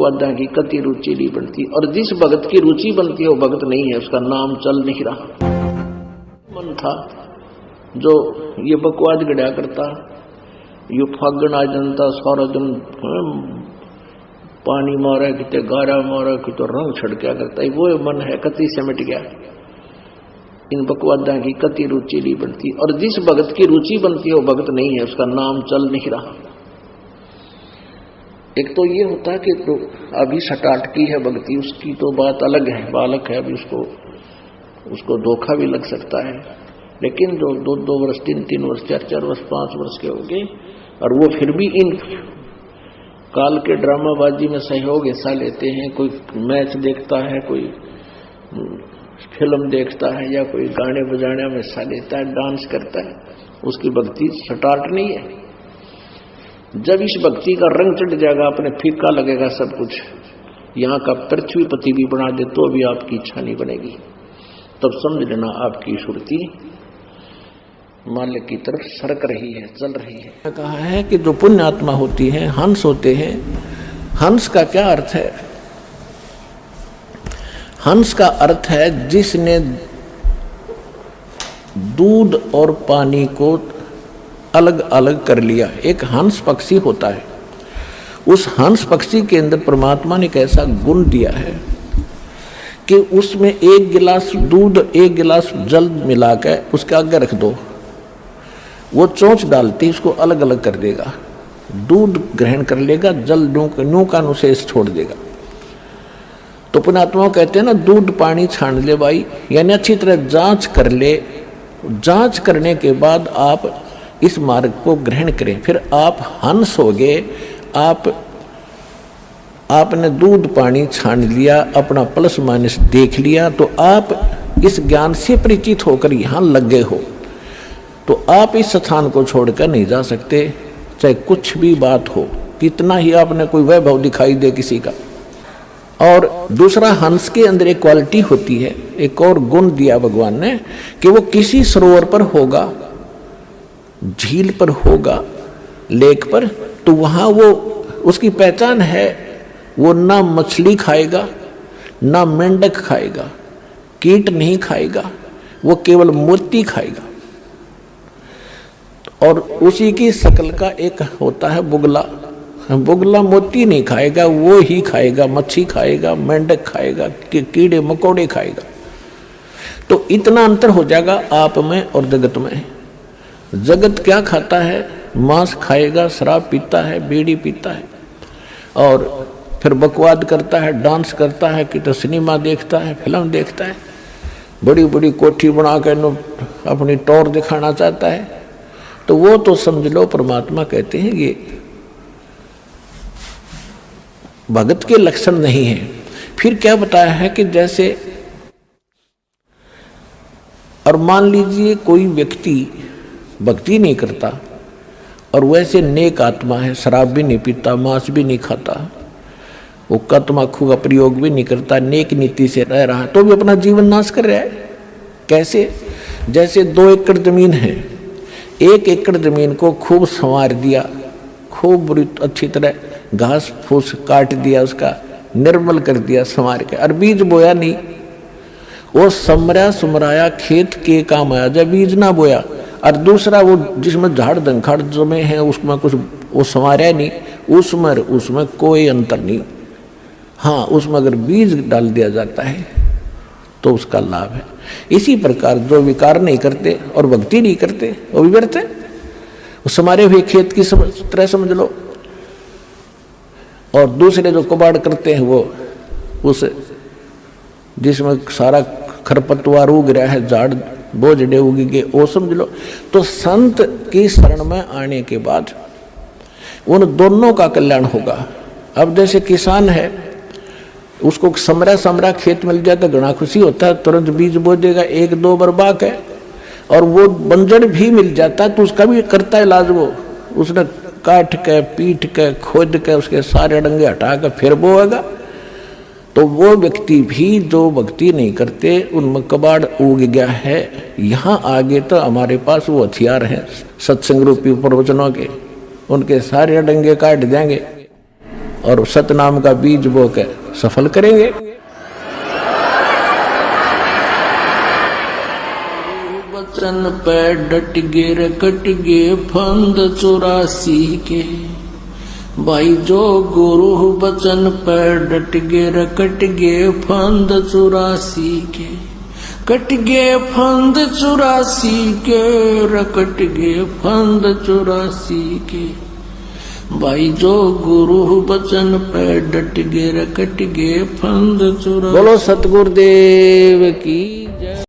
बकवादा की कति रुचि नहीं बनती, और जिस भगत की रुचि बनती है वो भगत नहीं है, उसका नाम चल नहीं रहा। मन था जो ये बकवाद गढ़ा करता, ये फागण आ जनता सारा दिन पानी मारा, कितने गारा मारा, कितने रंग छड़किया करता है, वो मन है कति से मिट गया। इन बकवादा की कति रुचि नहीं बनती, और जिस भगत की रुचि बनती है वो भगत नहीं है, उसका नाम चल नहीं रहा। एक तो ये होता है कि तो अभी सटाट की है भक्ति, उसकी तो बात अलग है, बालक है, अभी उसको धोखा भी लग सकता है। लेकिन जो 2-2 वर्ष 3-3 वर्ष 4-4 वर्ष 5 वर्ष के हो गए, और वो फिर भी इन काल के ड्रामाबाजी में सहयोग हिस्सा लेते हैं, कोई मैच देखता है, कोई फिल्म देखता है, या कोई गाने बजाने में हिस्सा लेता है, डांस करता है, उसकी भक्ति सटाट नहीं है। जब इस भक्ति का रंग चढ़ जाएगा, अपने फीका लगेगा सब कुछ, यहाँ का पृथ्वीपति भी बना दे तो भी आपकी इच्छा नहीं बनेगी, तब समझ लेना आपकी सुरती मालिक की तरफ सरक रही है, चल रही है। कहा है कि जो पुण्य आत्मा होती है, हंस होते हैं। हंस का क्या अर्थ है? हंस का अर्थ है जिसने दूध और पानी को अलग अलग कर लिया। एक हंस पक्षी होता है, उस हंस पक्षी के अंदर परमात्मा ने एक ऐसा गुण दिया है कि उसमें 1 गिलास दूध 1 गिलास जल मिलाकर उसके आगे रख दो, वो चोंच डालती उसको अलग अलग कर देगा, दूध ग्रहण कर लेगा, जल न्यू का अनुशेष छोड़ देगा। तो पुण्यात्मा कहते हैं ना, दूध पानी छान ले भाई, यानी अच्छी तरह जांच कर ले। जांच करने के बाद आप इस मार्ग को ग्रहण करें, फिर आप हंस हो गए। आपने दूध पानी छान लिया, अपना प्लस माइनस देख लिया, तो आप इस ज्ञान से परिचित होकर यहाँ लग गए हो, तो आप इस स्थान को छोड़कर नहीं जा सकते, चाहे कुछ भी बात हो, कितना ही आपने कोई वैभव दिखाई दे किसी का। और दूसरा, हंस के अंदर एक क्वालिटी होती है, एक और गुण दिया भगवान ने कि वो किसी सरोवर पर होगा, झील पर होगा, लेक पर, तो वहां वो उसकी पहचान है, वो ना मछली खाएगा, ना मेंढक खाएगा, कीट नहीं खाएगा, वो केवल मोती खाएगा। और उसी की शकल का एक होता है बुगला। बुगला मोती नहीं खाएगा, वो ही खाएगा, मच्छी खाएगा, मेंढक खाएगा, कीड़े मकोड़े खाएगा। तो इतना अंतर हो जाएगा आप में और जगत में। जगत क्या खाता है? मांस खाएगा, शराब पीता है, बीड़ी पीता है, और फिर बकवाद करता है, डांस करता है, कि तो सिनेमा देखता है, फिल्म देखता है, बड़ी बड़ी कोठी बना कर अपनी टौर दिखाना चाहता है। तो वो तो समझ लो परमात्मा कहते हैं ये भगत के लक्षण नहीं है। फिर क्या बताया है कि जैसे, और मान लीजिए कोई व्यक्ति भक्ति नहीं करता और वैसे नेक आत्मा है, शराब भी नहीं पीता, मांस भी नहीं खाता, वो तम्बाकू का प्रयोग भी नहीं करता, नेक नीति से रह रहा है, तो भी अपना जीवन नाश कर रहा है। कैसे? जैसे 2 एकड़ जमीन है, 1 एकड़ जमीन को खूब संवार दिया, खूब बुरी अच्छी तरह घास फूस काट दिया, उसका निर्मल कर दिया संवार के, और बीज बोया नहीं, वो समरा सुमराया खेत के काम आया जब बीज ना बोया। और दूसरा, वो जिसमें झाड़ दंखाड़ जमे हैं उसमें कुछ वो संवारा नहीं, उसमें कोई अंतर नहीं। हाँ, उसमें अगर बीज डाल दिया जाता है तो उसका लाभ है। इसी प्रकार जो विकार नहीं करते और भक्ति नहीं करते वो भी व्यर्थ है, वो समारे हुए खेत की तरह समझ लो। और दूसरे जो कबाड़ करते हैं वो उस जिसमें सारा खरपतवार उग रहा है, झाड़ बोझड़े उग गए, वो समझ लो। तो संत की शरण में आने के बाद उन दोनों का कल्याण होगा। अब जैसे किसान है, उसको समरा खेत मिल जाए तो घना खुशी होता है, तुरंत बीज बो देगा, 1-2 बर्बाक है, और वो बंजर भी मिल जाता है तो उसका भी करता है इलाज। वो उसने काट के पीट के खोद के उसके सारे डंगे हटा के फिर बोएगा। तो वो व्यक्ति भी जो भक्ति नहीं करते, उनमें कबाड़ उग गया है। यहाँ आगे तो हमारे पास वो हथियार हैं सत्संग रूपी प्रवचनों के, उनके सारे डंगे काट देंगे। और सतनाम का बीज बो के सफल करेंगे। वचन पे डट गे रे कट गे फंद 84 के, भाई जो गुरु वचन पे डट गे रे कट गे फंद 84 के, कट गे फंद 84 के रे कट गे फंद 84 के, भाई जो गुरु वचन पे डट गे रे कट गे फंद 84। बोलो सतगुरुदेव की जय।